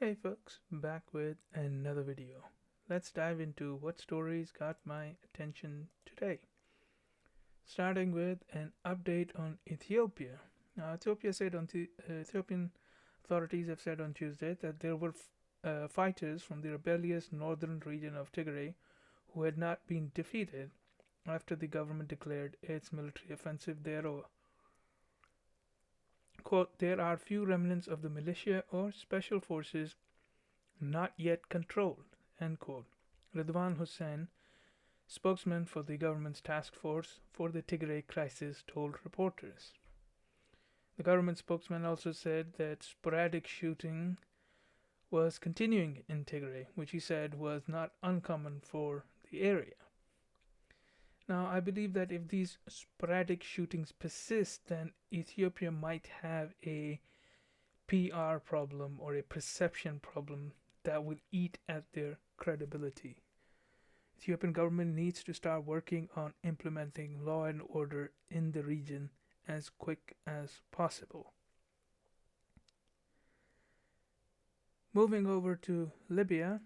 Hey folks, back with another video. Let's dive into what stories got my attention today. Starting with an update on Ethiopia. Now, Ethiopian authorities have said on Tuesday that there were fighters from the rebellious northern region of Tigray who had not been defeated after the government declared its military offensive thereof. Quote, there are few remnants of the militia or special forces not yet controlled, end quote. Mehar Hussainn, spokesman for the government's task force for the Tigray crisis, told reporters. The government spokesman also said that sporadic shooting was continuing in Tigray, which he said was not uncommon for the area. Now, I believe that if these sporadic shootings persist, then Ethiopia might have a PR problem or a perception problem that will eat at their credibility. Ethiopian government needs to start working on implementing law and order in the region as quick as possible. Moving over to Libya,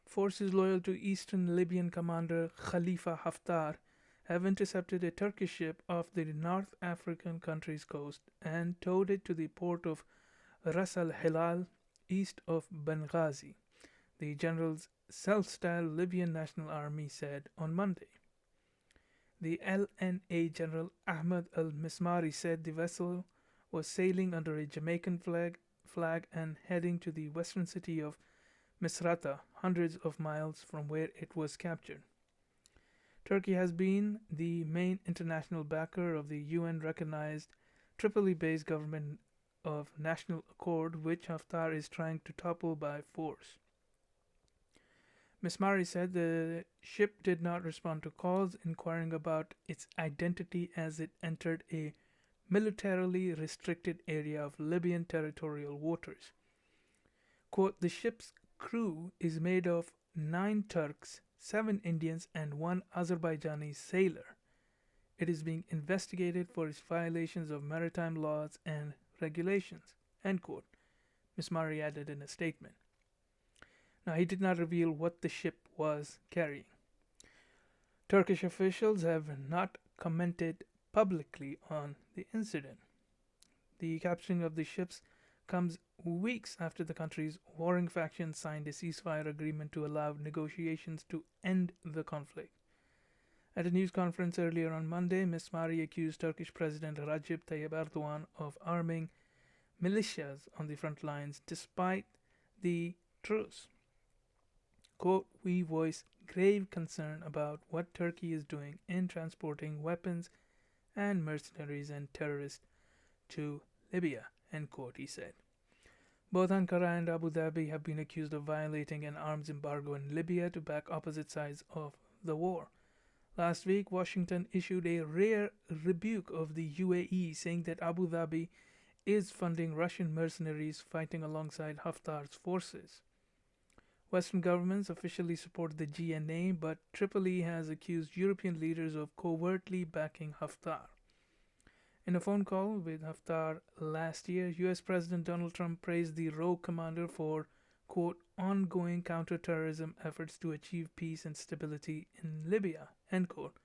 forces loyal to eastern Libyan commander Khalifa Haftar have intercepted a Turkish ship off the North African country's coast and towed it to the port of Ras al Hilal, east of Benghazi, the general's self-styled Libyan National Army said on Monday. The LNA General Ahmed al-Mismari said the vessel was sailing under a Jamaican flag and heading to the western city of Misrata, hundreds of miles from where it was captured. Turkey has been the main international backer of the UN-recognized Tripoli-based government of national accord, which Haftar is trying to topple by force. Mismari said the ship did not respond to calls inquiring about its identity as it entered a militarily restricted area of Libyan territorial waters. Quote, the ship's crew is made of 9 Turks, 7 Indians, and 1 Azerbaijani sailor. It is being investigated for its violations of maritime laws and regulations, end quote, Mismari added in a statement. Now, he did not reveal what the ship was carrying. Turkish officials have not commented publicly on the incident. The capturing of the ships comes weeks after the country's warring factions signed a ceasefire agreement to allow negotiations to end the conflict. At a news conference earlier on Monday, Mismari accused Turkish President Recep Tayyip Erdogan of arming militias on the front lines despite the truce. Quote, we voice grave concern about what Turkey is doing in transporting weapons and mercenaries and terrorists to Libya, end quote, he said. Both Ankara and Abu Dhabi have been accused of violating an arms embargo in Libya to back opposite sides of the war. Last week, Washington issued a rare rebuke of the UAE, saying that Abu Dhabi is funding Russian mercenaries fighting alongside Haftar's forces. Western governments officially support the GNA, but Tripoli has accused European leaders of covertly backing Haftar. In a phone call with Haftar last year, US President Donald Trump praised the rogue commander for, quote, ongoing counterterrorism efforts to achieve peace and stability in Libya, end quote,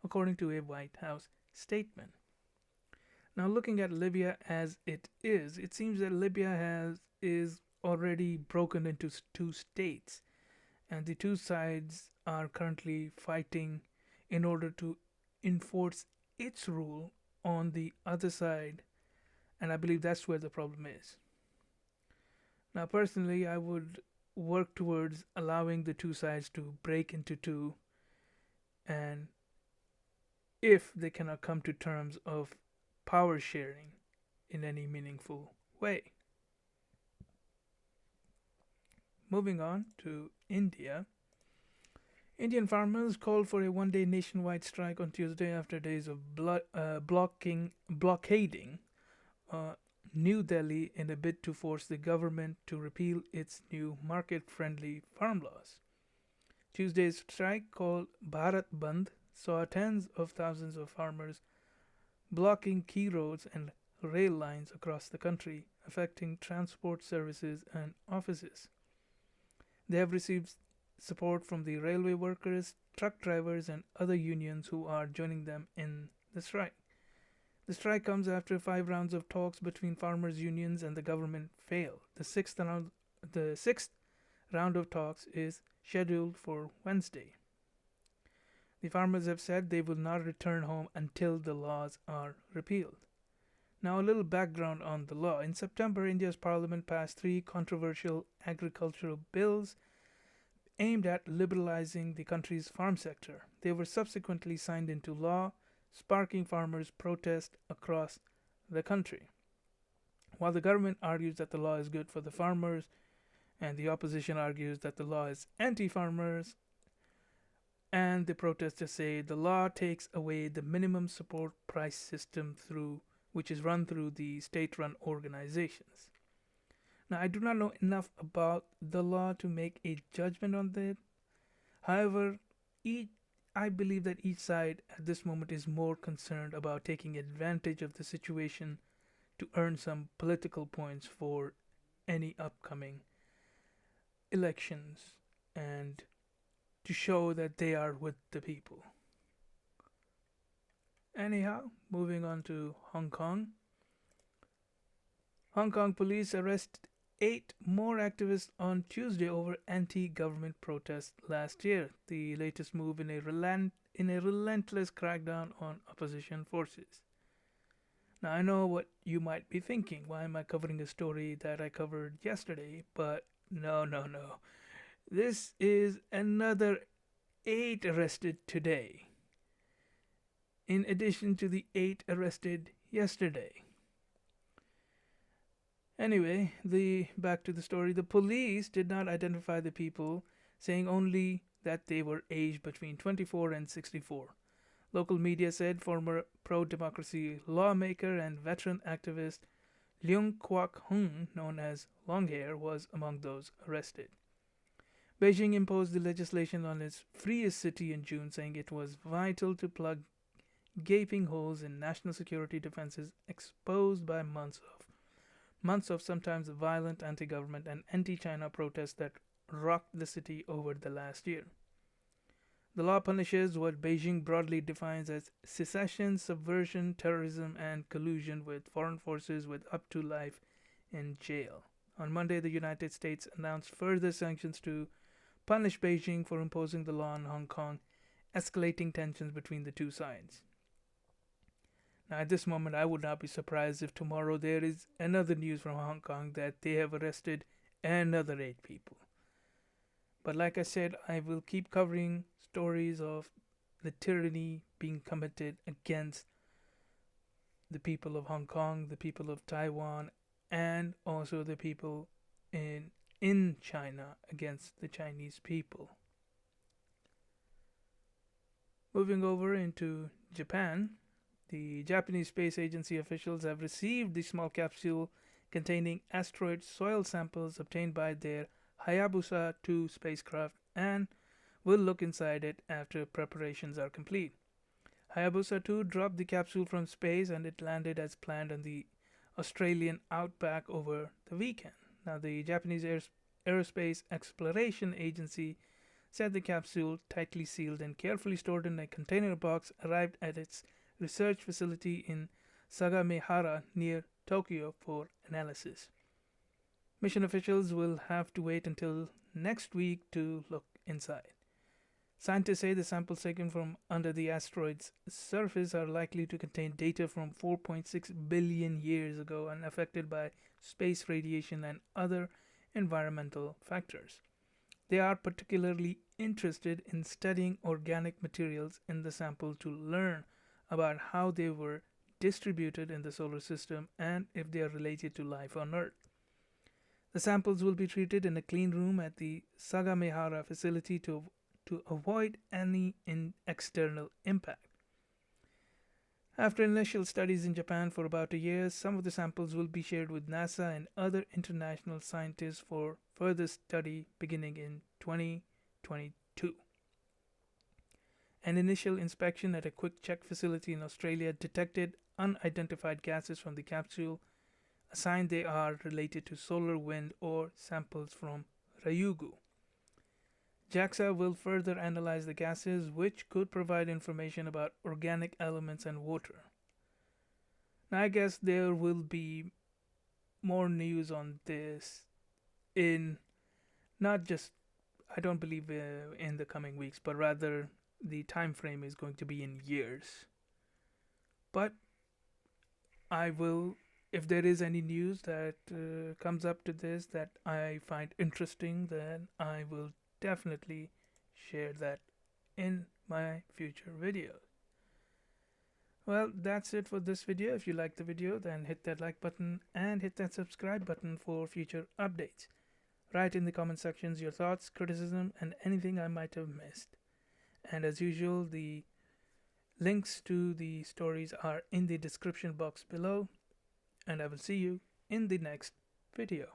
according to a White House statement. Now, looking at Libya as it seems that Libya is already broken into 2 states, and the 2 sides are currently fighting in order to enforce its rule on the other side, and I believe that's where the problem is. Now, personally, I would work towards allowing the 2 sides to break into 2, and if they cannot come to terms of power sharing in any meaningful way. Moving on to India. Indian farmers called for a one-day nationwide strike on Tuesday after days of blockading New Delhi in a bid to force the government to repeal its new market-friendly farm laws. Tuesday's strike, called Bharat Bandh, saw tens of thousands of farmers blocking key roads and rail lines across the country, affecting transport services and offices. They have received support from the railway workers, truck drivers, and other unions who are joining them in the strike. The strike comes after 5 rounds of talks between farmers' unions and the government failed. The sixth round of talks is scheduled for Wednesday. The farmers have said they will not return home until the laws are repealed. Now, a little background on the law. In September, India's parliament passed three controversial agricultural bills aimed at liberalizing the country's farm sector. They were subsequently signed into law, sparking farmers' protest across the country. While the government argues that the law is good for the farmers, and the opposition argues that the law is anti farmers, and the protesters say the law takes away the minimum support price system which is run through the state-run organizations. Now, I do not know enough about the law to make a judgment on that. However, I believe that each side at this moment is more concerned about taking advantage of the situation to earn some political points for any upcoming elections and to show that they are with the people. Anyhow, moving on to Hong Kong. Hong Kong police arrested 8 more activists on Tuesday over anti-government protests last year, the latest move in a relentless crackdown on opposition forces. Now, I know what you might be thinking. Why am I covering a story that I covered yesterday? But no. This is another 8 arrested today, in addition to the 8 arrested yesterday. Anyway, back to the story. The police did not identify the people, saying only that they were aged between 24 and 64. Local media said former pro-democracy lawmaker and veteran activist Leung Kwok Hung, known as Longhair, was among those arrested. Beijing imposed the legislation on its freest city in June, saying it was vital to plug gaping holes in national security defenses exposed by months of sometimes violent anti-government and anti-China protests that rocked the city over the last year. The law punishes what Beijing broadly defines as secession, subversion, terrorism, and collusion with foreign forces, with up to life in jail. On Monday, the United States announced further sanctions to punish Beijing for imposing the law on Hong Kong, escalating tensions between the two sides. Now, at this moment, I would not be surprised if tomorrow there is another news from Hong Kong that they have arrested another 8 people. But like I said, I will keep covering stories of the tyranny being committed against the people of Hong Kong, the people of Taiwan, and also the people in China against the Chinese people. Moving over into Japan, the Japanese Space Agency officials have received the small capsule containing asteroid soil samples obtained by their Hayabusa 2 spacecraft and will look inside it after preparations are complete. Hayabusa 2 dropped the capsule from space and it landed as planned on the Australian outback over the weekend. Now, the Japanese Aerospace Exploration Agency said the capsule, tightly sealed and carefully stored in a container box, arrived at its research facility in Sagamihara near Tokyo for analysis. Mission officials will have to wait until next week to look inside. Scientists say the samples taken from under the asteroid's surface are likely to contain data from 4.6 billion years ago, unaffected by space radiation and other environmental factors. They are particularly interested in studying organic materials in the sample to learn about how they were distributed in the solar system and if they are related to life on Earth. The samples will be treated in a clean room at the Sagamihara facility to avoid any external impact. After initial studies in Japan for about a year, some of the samples will be shared with NASA and other international scientists for further study beginning in 2022. An initial inspection at a quick check facility in Australia detected unidentified gases from the capsule, a sign they are related to solar wind or samples from Ryugu. JAXA will further analyze the gases, which could provide information about organic elements and water. Now, I guess there will be more news on this in not just, I don't believe in the coming weeks, but rather the time frame is going to be in years. But I will, if there is any news that comes up to this that I find interesting, then I will definitely share that in my future videos. Well, that's it for this video. If you liked the video, then hit that like button and hit that subscribe button for future updates. Write in the comment sections your thoughts, criticism, and anything I might have missed. And as usual, the links to the stories are in the description box below, and I will see you in the next video.